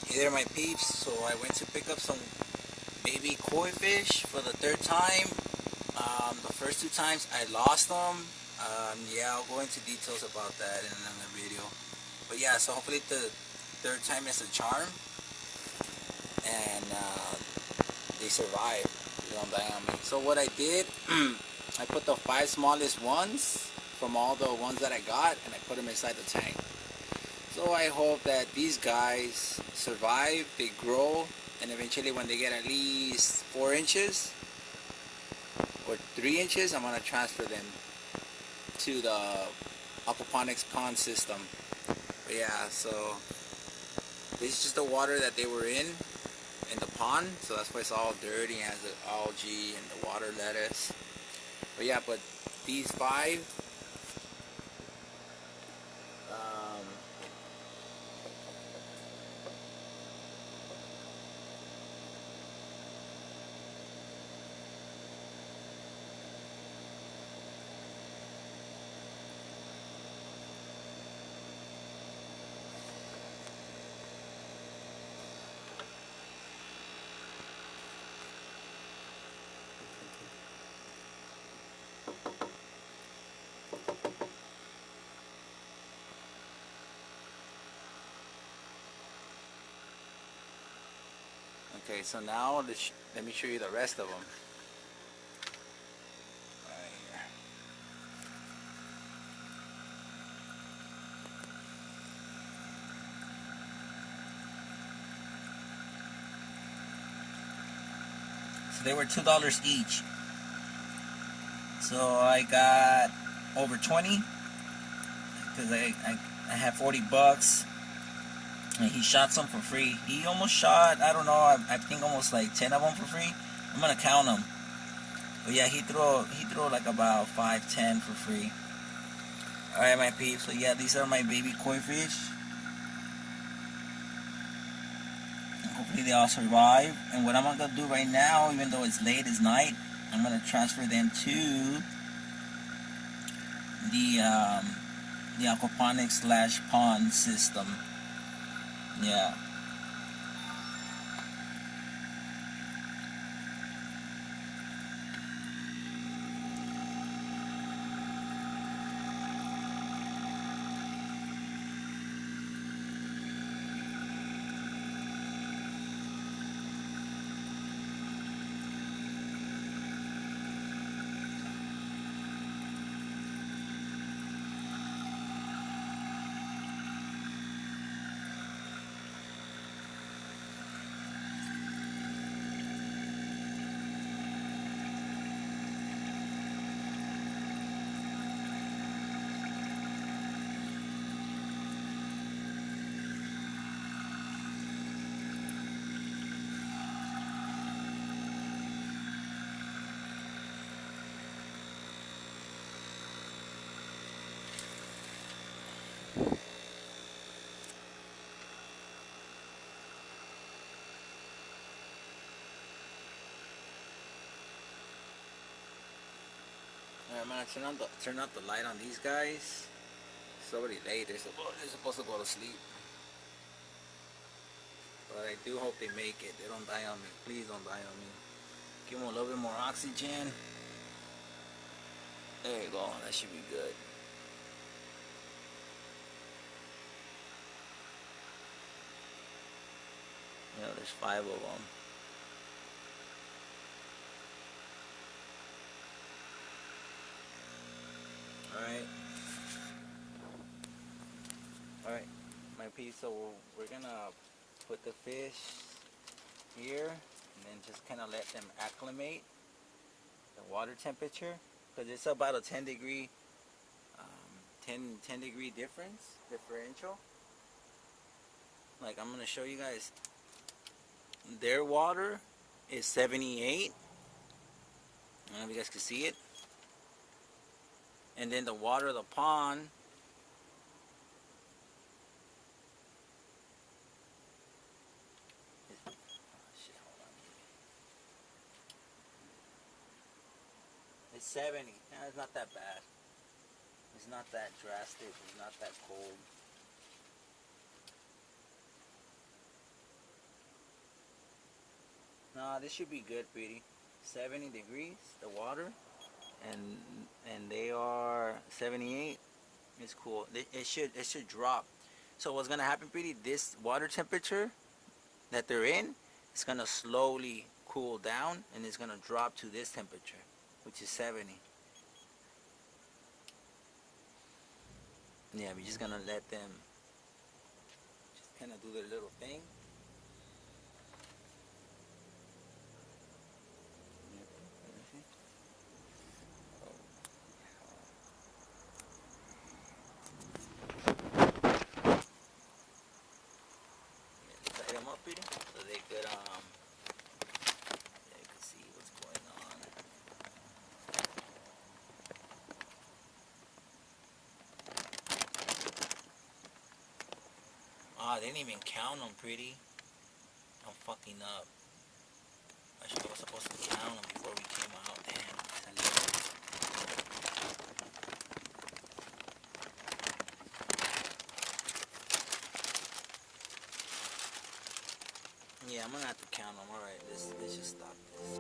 Hey there, my peeps. So I went to pick up some baby koi fish for the third time. The first two times I lost them. Yeah, I'll go into details about that in another video. But yeah, so hopefully the third time is a charm, and they survive. They don't die on me. So what I did, I put the 5 smallest ones from all the ones that I got, and I put them inside the tank. So I hope that these guys survive, they grow, and eventually when they get at least 4 inches or 3 inches, I'm going to transfer them to the aquaponics pond system. But yeah, so this is just the water that they were in the pond, so that's why it's all dirty and has the algae and the water lettuce. But yeah, but these 5, okay, so now let me show you the rest of them. So they were $2 each. So I got over 20 because I had 40 bucks, and he shot some for free. He almost shot, I don't know, I think almost like 10 of them for free. I'm gonna count them. But yeah, he threw like about 5, 10 for free. Alright, my peeps. So yeah, these are my baby koi fish. Hopefully they all survive. And what I'm gonna do right now, even though it's late, it's night, I'm gonna transfer them to the aquaponics / pond system. Yeah. I'm gonna turn out the light on these guys. It's already late. They're supposed to go to sleep. But I do hope they make it. They don't die on me. Please don't die on me. Give them a little bit more oxygen. There you go. That should be good. You know, there's 5 of them. Alright, my piece. So we're gonna put the fish here and then just kind of let them acclimate the water temperature, because it's about a 10 degree differential. Like, I'm gonna show you guys. Their water is 78. I don't know if you guys can see it. And then the water of the pond is, oh shit, hold on. It's 70. Yeah, it's not that bad. It's not that drastic. It's not that cold. Nah, this should be good, pretty. 70 degrees, the water, and they are 78. It's cool. It should drop. So what's gonna happen, pretty? This water temperature that they're in, it's gonna slowly cool down, and it's gonna drop to this temperature, which is 70. Yeah, we're just gonna let them just kind of do their little thing. Light them up, pretty, so they could yeah, you can see what's going on. Ah, they didn't even count them, pretty. I'm fucking up. I was supposed to count them before we came out. Damn. Yeah, I'm gonna have to count them. Alright, let's just stop this.